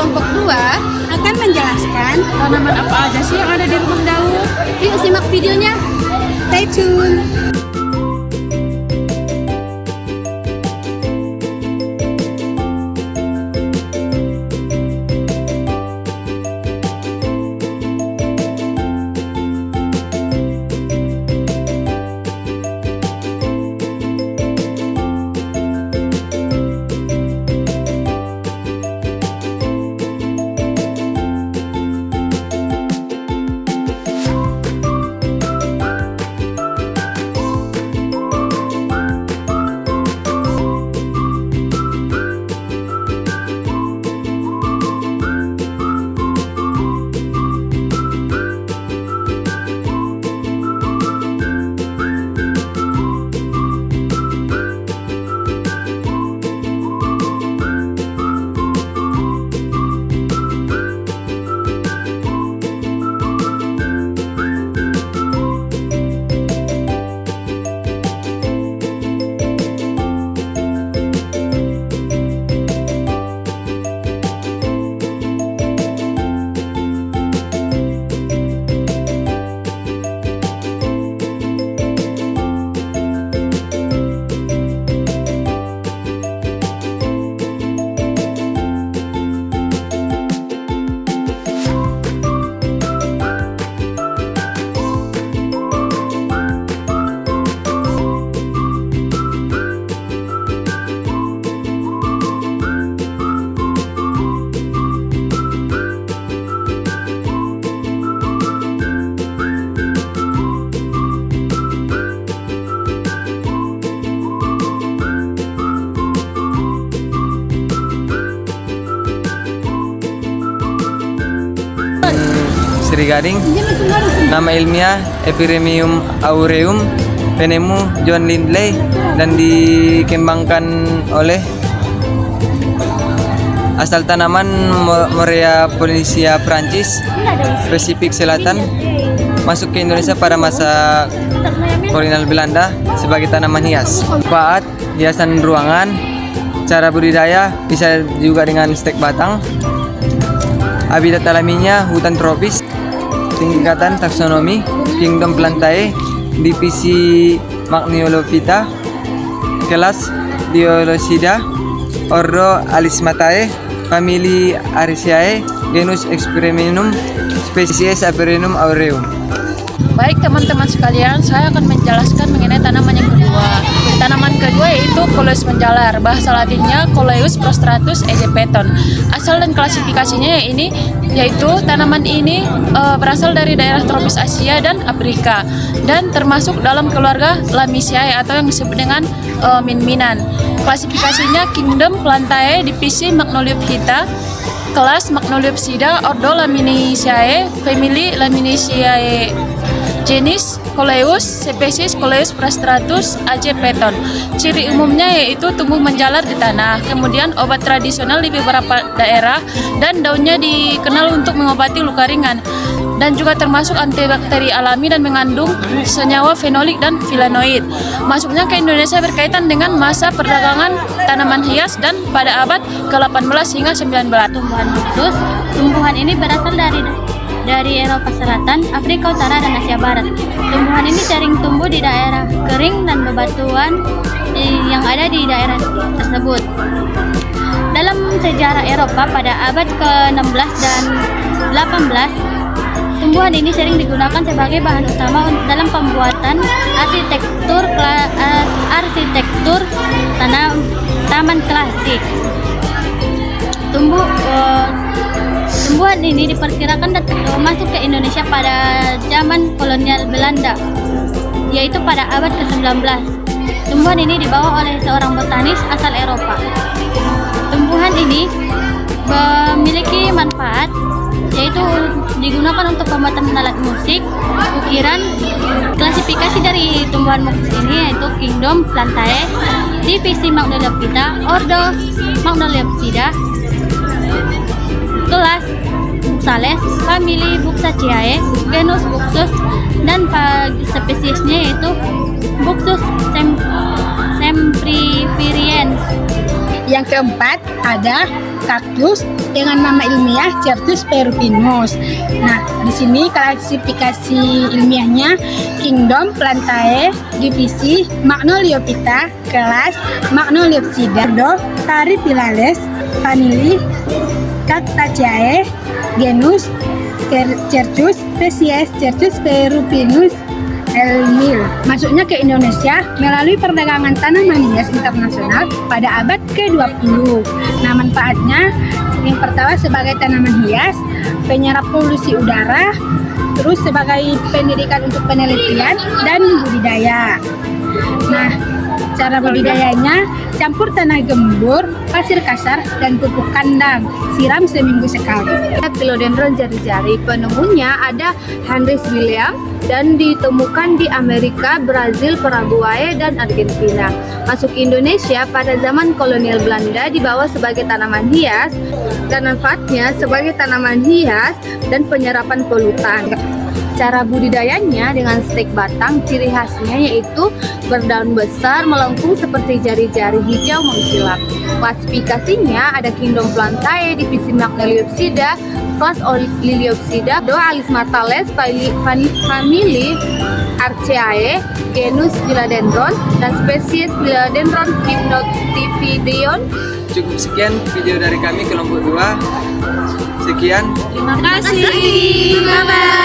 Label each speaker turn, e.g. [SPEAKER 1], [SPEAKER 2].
[SPEAKER 1] kelompok 2 akan menjelaskan
[SPEAKER 2] tanaman apa aja sih yang ada di rumah daun.
[SPEAKER 1] Yuk simak videonya. Stay tune.
[SPEAKER 3] Sri Gading. Nama ilmiah Epiremium aureum, penemu John Lindley dan dikembangkan oleh asal tanaman Morea polynesiae Prancis, Pasifik Selatan, masuk ke Indonesia pada masa kolonial Belanda sebagai tanaman hias. Manfaat hiasan ruangan, cara budidaya bisa juga dengan stek batang. Habitat alaminya hutan tropis. Tingkatan taksonomi Kingdom Plantae, divisi Magniolophyta, kelas Diolosida, ordo Alismatae, famili Ariaceae, genus Experimenum, spesies Aperinum aureum.
[SPEAKER 2] Baik teman-teman sekalian, saya akan menjelaskan mengenai tanaman yang kedua. Tanaman kedua yaitu Coleus menjalar, bahasa latinnya Coleus prostratus egepeton. Asal dan klasifikasinya yaitu tanaman ini berasal dari daerah tropis Asia dan Afrika dan termasuk dalam keluarga Lamiaceae atau yang disebut dengan min-minan. Klasifikasinya Kingdom Plantae, divisi Magniolophyta, kelas Magniolopsida, ordo Laminaceae, famili Laminaceae, jenis Coleus, spesies Coleus prostratus egepeton. Ciri umumnya yaitu tumbuh menjalar di tanah. Kemudian obat tradisional di beberapa daerah dan daunnya dikenal untuk mengobati luka ringan dan juga termasuk antibakteri alami dan mengandung senyawa fenolik dan flavonoid. Masuknya ke Indonesia berkaitan dengan masa perdagangan tanaman hias dan pada abad ke-18 hingga 19.
[SPEAKER 4] Tumbuhan khusus, tumbuhan ini berasal dari Eropa Selatan, Afrika Utara, dan Asia Barat. Tumbuhan ini sering tumbuh di daerah kering dan bebatuan yang ada di daerah tersebut. Dalam sejarah Eropa pada abad ke-16 dan 18, tumbuhan ini sering digunakan sebagai bahan utama dalam pembuatan arsitektur taman klasik. Tumbuhan ini diperkirakan masuk ke Indonesia pada zaman kolonial Belanda, yaitu pada abad ke-19. Tumbuhan ini dibawa oleh seorang botanis asal Eropa. Tumbuhan ini memiliki manfaat, yaitu digunakan untuk pembuatan alat musik, ukiran. Klasifikasi dari tumbuhan khusus ini yaitu Kingdom Plantae, divisi Magniolophyta, ordo Magniolopsida, kelas Buxales, famili Buxaceae, genus Buxus, dan spesiesnya yaitu Buxus sempriferiens.
[SPEAKER 1] Yang keempat ada kaktus dengan nama ilmiah Certus perupinus. Nah, di sini klasifikasi ilmiahnya Kingdom Plantae, divisi Magnoliophyta, kelas Magnoliopsida, Caryphyllales, famili Cactaceae, genus Certus, spesies Certus perupinus Elmil. Masuknya ke Indonesia melalui perdagangan tanaman hias internasional pada abad ke-20. Nah, manfaatnya yang pertama sebagai tanaman hias, penyerap polusi udara, terus sebagai pendidikan untuk penelitian dan budidaya. Nah, cara budidayanya campur tanah gembur, pasir kasar, dan pupuk kandang. Siram seminggu sekali.
[SPEAKER 5] Philodendron jari-jari, penemunya ada Heinrich William dan ditemukan di Amerika, Brazil, Paraguay, dan Argentina. Masuk Indonesia pada zaman kolonial Belanda dibawa sebagai tanaman hias dan manfaatnya sebagai tanaman hias dan penyerapan polutan. Cara budidayanya dengan stek batang, ciri khasnya yaitu berdaun besar, melengkung seperti jari-jari hijau mengkilap. Klasifikasinya ada Kingdom Plantae, divisi Magnoliopsida, kelas Liliopsida, Alismatales, famili Arceae, genus Philodendron, dan spesies Philodendron Hypnotipidion.
[SPEAKER 3] Cukup sekian video dari kami kelompok 2. Sekian.
[SPEAKER 4] Terima kasih. Bye-bye.